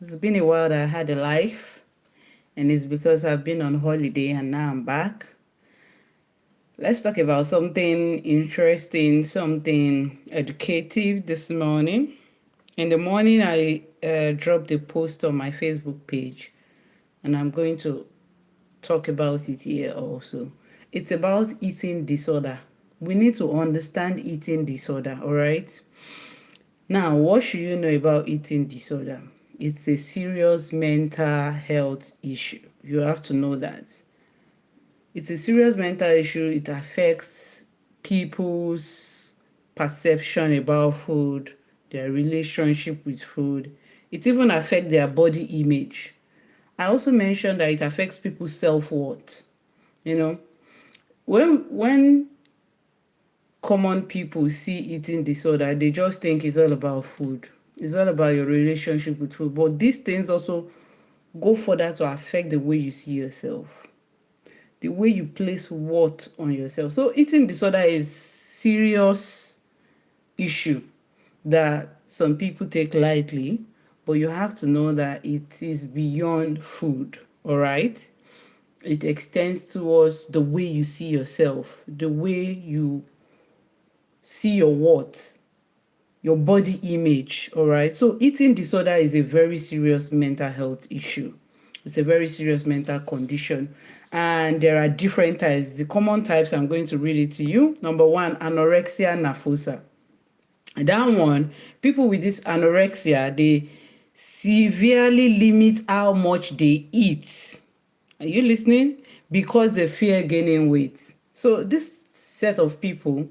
It's been a while that I had a life, and it's because I've been on holiday and now I'm back. Let's talk about something interesting, something educative this morning. In the morning, I dropped a post on my Facebook page, and I'm going to talk about it here also. It's about eating disorder. We need to understand eating disorder, all right? Now, what should you know about eating disorder? It's a serious mental health issue. You have to know that. It's a serious mental issue. It affects people's perception about food, their relationship with food. It even affects their body image. I also mentioned that it affects people's self-worth. You know, when common people see eating disorder, they just think it's all about food. It's all about your relationship with food. But these things also go further to affect the way you see yourself, the way you place worth on yourself. So eating disorder is serious issue that some people take lightly, but you have to know that it is beyond food, all right? It extends towards the way you see yourself, the way you see your worth, your body image, all right? So eating disorder is a very serious mental health issue. It's a very serious mental condition. And there are different types. The common types, I'm going to read it to you. Number one, anorexia nervosa. That one, people with this anorexia, they severely limit how much they eat. Are you listening? Because they fear gaining weight. So this set of people,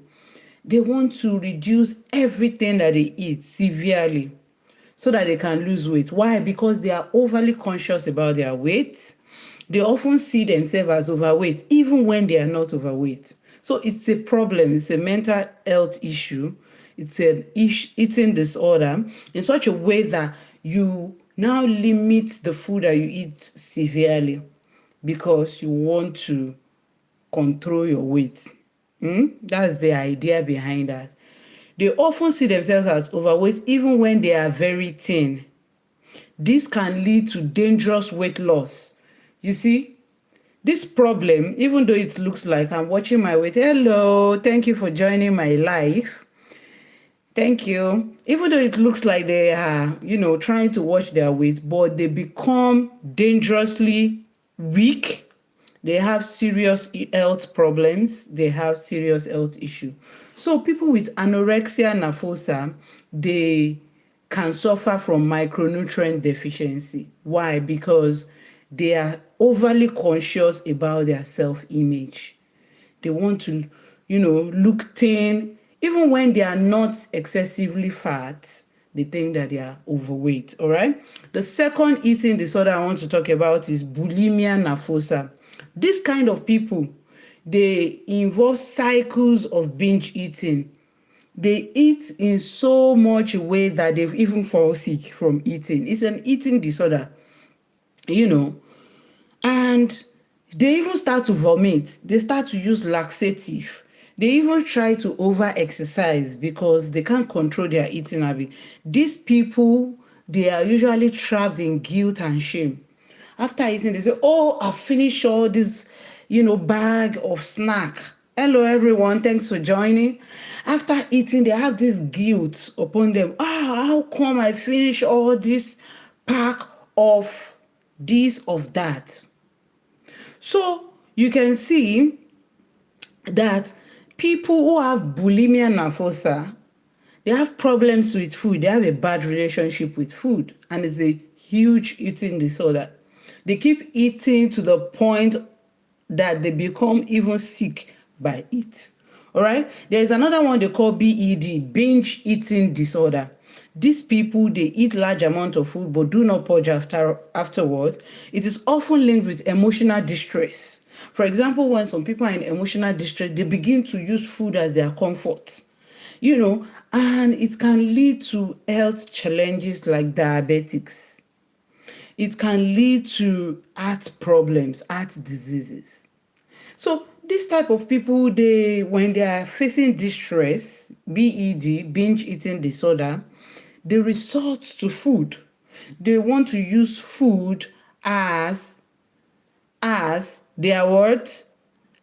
they want to reduce everything that they eat severely so that they can lose weight. Why? Because they are overly conscious about their weight. They often see themselves as overweight, even when they are not overweight. So it's a problem. It's a mental health issue. It's an eating disorder in such a way that you now limit the food that you eat severely because you want to control your weight. That's the idea behind that. They often see themselves as overweight even when they are very thin. This can lead to dangerous weight loss. You see, this problem, even though it looks like I'm watching my weight, hello, thank you for joining my life. Thank you. Even though it looks like they are, trying to watch their weight, but they become dangerously weak. They have serious health problems. They have serious health issue. So people with anorexia nervosa, they can suffer from micronutrient deficiency. Why? Because they are overly conscious about their self-image. They want to, look thin. Even when they are not excessively fat, they think that they are overweight. All right. The second eating disorder I want to talk about is bulimia nervosa. This kind of people, they involve cycles of binge eating. They eat in so much way that they've even fall sick from eating. It's an eating disorder, you know. And they even start to vomit. They start to use laxative. They even try to over exercise because they can't control their eating habit. These people, they are usually trapped in guilt and shame. After eating, they say, oh, I finished all this, bag of snack. Hello, everyone. Thanks for joining. After eating, they have this guilt upon them. How come I finish all this pack of this, of that? So you can see that people who have bulimia nervosa, they have problems with food. They have a bad relationship with food, and it's a huge eating disorder. They keep eating to the point that they become even sick by it. All right. There is another one they call BED, binge eating disorder. These people, they eat large amount of food but do not purge afterwards. It is often linked with emotional distress. For example, when some people are in emotional distress, they begin to use food as their comfort. And it can lead to health challenges like diabetics. It can lead to heart problems, heart diseases. So this type of people, when they are facing distress, BED, binge eating disorder, they resort to food. They want to use food as their what?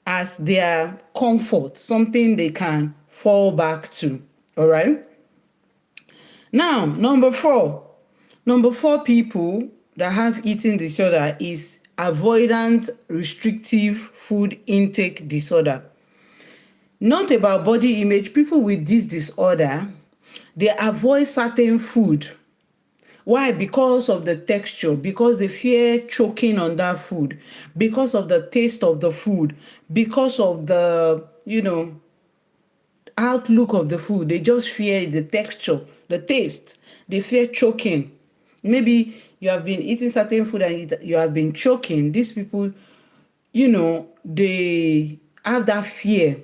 As their comfort, something they can fall back to. All right. Now, number four people that have eating disorder is avoidant restrictive food intake disorder. Not about body image. People with this disorder, they avoid certain food. Why? Because of the texture, because they fear choking on that food, because of the taste of the food, because of the, outlook of the food. They just fear the texture, the taste. They fear choking. Maybe you have been eating certain food and you have been choking. These people, they have that fear.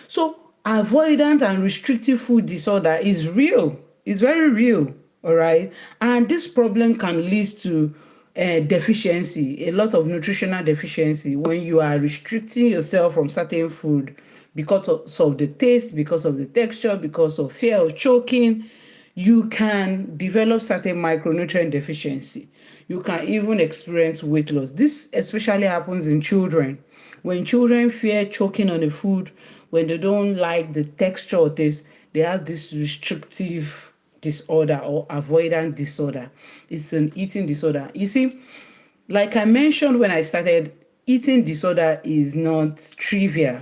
So avoidant and restrictive food disorder is real. It's very real. All right. And this problem can lead to deficiency, a lot of nutritional deficiency when you are restricting yourself from certain food because of the taste, because of the texture, because of fear of choking. You can develop certain micronutrient deficiency. You can even experience weight loss. This especially happens in children. When children fear choking on the food, when they don't like the texture or taste, they have this restrictive disorder or avoidant disorder. It's an eating disorder. You see, like I mentioned when I started, eating disorder is not trivial.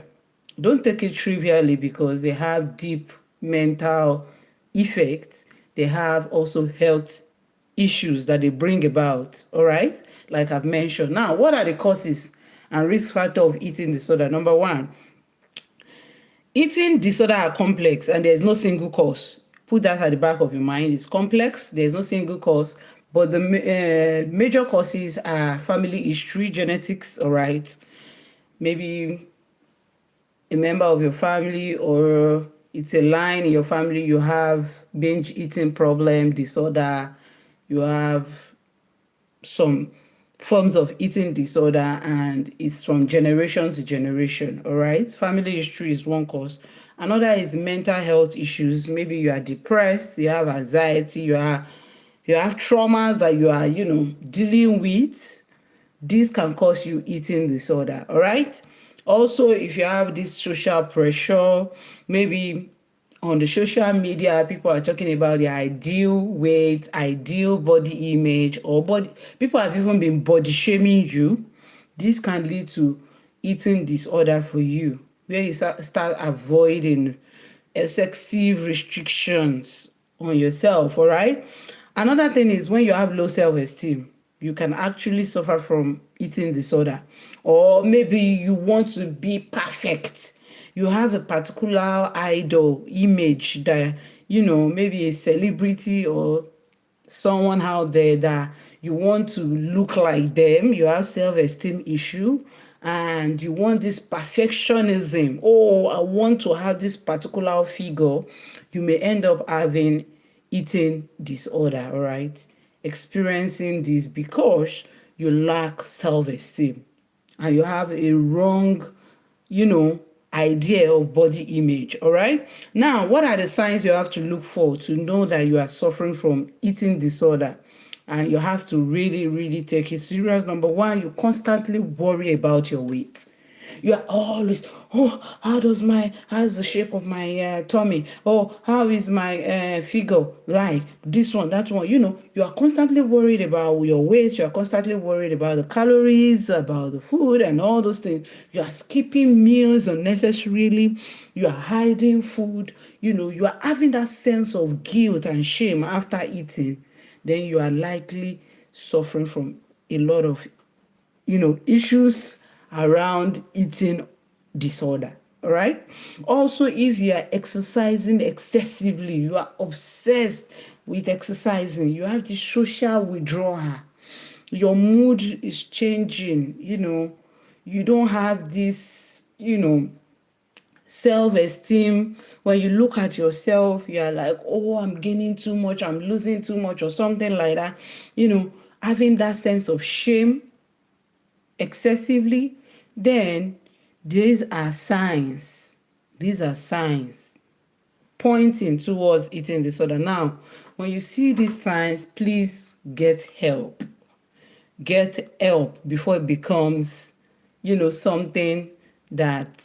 Don't take it trivially because they have deep mental effects. They have also health issues that they bring about. All right, like I've mentioned. Now, what are the causes and risk factor of eating disorder? Number one, eating disorder are complex and there's no single cause. Put that at the back of your mind. It's complex. There's no single cause. But the major causes are family history, genetics, all right? Maybe a member of your family or it's a line in your family, you have binge eating problem, disorder, you have some forms of eating disorder, and it's from generation to generation. All right, family history is one cause. Another is mental health issues. Maybe you are depressed, you have anxiety, you have traumas that you are dealing with. This can cause you eating disorder. All right. Also, if you have this social pressure, maybe on the social media, people are talking about their ideal weight, ideal body image, or body. People have even been body shaming you. This can lead to eating disorder for you, where you start avoiding excessive restrictions on yourself. All right. Another thing is when you have low self-esteem, you can actually suffer from eating disorder. Or maybe you want to be perfect. You have a particular idol image that, maybe a celebrity or someone out there that you want to look like them. You have self-esteem issue and you want this perfectionism. Oh, I want to have this particular figure. You may end up having eating disorder, all right? Experiencing this because you lack self-esteem and you have a wrong, idea of body image. All right. Now, what are the signs you have to look for to know that you are suffering from eating disorder? And you have to really, really take it serious. Number one, you constantly worry about your weight. You are always, oh, how's the shape of my tummy? Oh, how is my figure like? This one, that one. You are constantly worried about your weight. You are constantly worried about the calories, about the food, and all those things. You are skipping meals unnecessarily. You are hiding food. You are having that sense of guilt and shame after eating. Then you are likely suffering from a lot of issues around eating disorder. All right. Also, if you are exercising excessively, you are obsessed with exercising, you have this social withdrawal, your mood is changing, you don't have this, self-esteem. When you look at yourself, you are like, oh, I'm gaining too much, I'm losing too much, or something like that. Having that sense of shame excessively, then these are signs. pointing towards eating disorder. Now, when you see these signs, please get help. Get help before it becomes, something that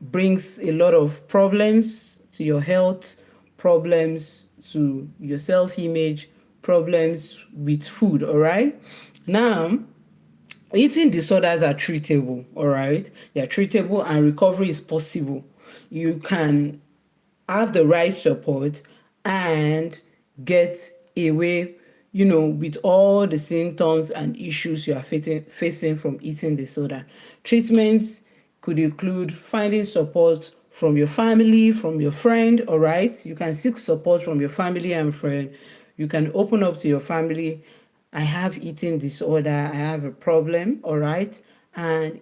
brings a lot of problems to your health, problems to your self-image, problems with food, all right? Now, eating disorders are treatable, all right? They are treatable and recovery is possible. You can have the right support and get away, with all the symptoms and issues you are facing from eating disorder. Treatments could include finding support from your family, from your friend, all right? You can seek support from your family and friend. You can open up to your family. I have eating disorder. I have a problem, all right? And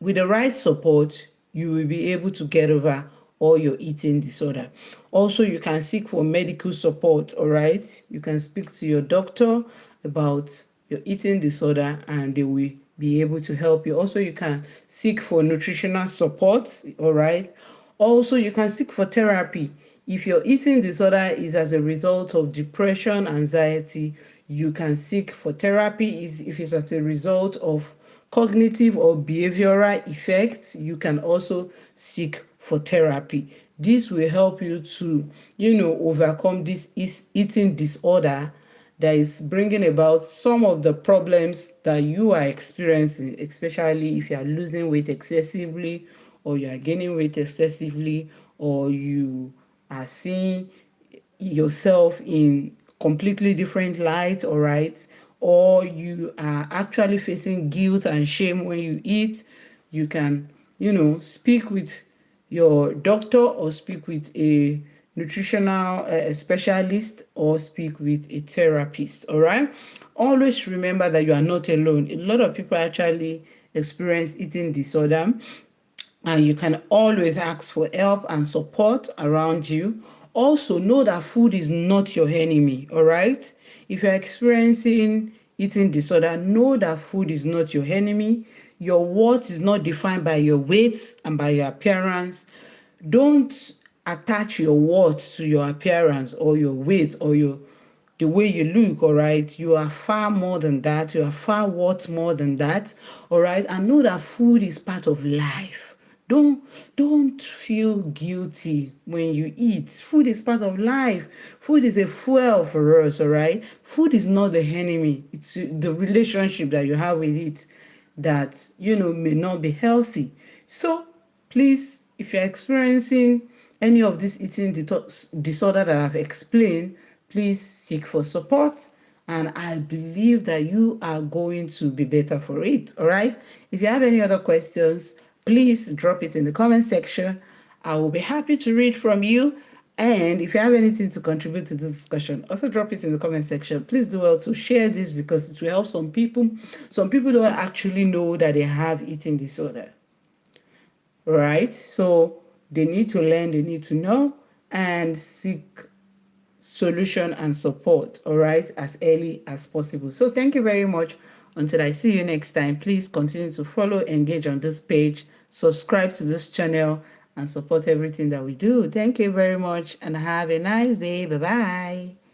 with the right support, you will be able to get over all your eating disorder. Also, you can seek for medical support, all right? You can speak to your doctor about your eating disorder and they will be able to help you. Also, you can seek for nutritional support, all right? Also, you can seek for therapy. If your eating disorder is as a result of depression, anxiety, you can seek for therapy. If it's as a result of cognitive or behavioral effects, you can also seek for therapy. This will help you to, overcome this eating disorder that is bringing about some of the problems that you are experiencing, especially if you are losing weight excessively or you are gaining weight excessively or you are seeing yourself in completely different light, all right? Or you are actually facing guilt and shame when you eat, you can, speak with your doctor or speak with a nutritional specialist or speak with a therapist, all right? Always remember that you are not alone. A lot of people actually experience eating disorder, and you can always ask for help and support around you. Also, know that food is not your enemy, all right? If you're experiencing eating disorder, know that food is not your enemy. Your worth is not defined by your weight and by your appearance. Don't attach your worth to your appearance or your weight or the way you look, all right? You are far more than that. You are far worth more than that, all right? And know that food is part of life. Don't feel guilty when you eat. Food is part of life. Food is a fuel for us, all right? Food is not the enemy. It's the relationship that you have with it that, may not be healthy. So please, if you're experiencing any of this eating disorder that I've explained, please seek for support. And I believe that you are going to be better for it. All right. If you have any other questions, please drop it in the comment section. I will be happy to read from you. And if you have anything to contribute to this discussion, also drop it in the comment section. Please do well to share this because it will help some people. Some people don't actually know that they have eating disorder. Right? So they need to learn, they need to know, and seek solution and support, all right, as early as possible. So thank you very much. Until I see you next time, please continue to follow, engage on this page, subscribe to this channel, and support everything that we do. Thank you very much, and have a nice day. Bye-bye.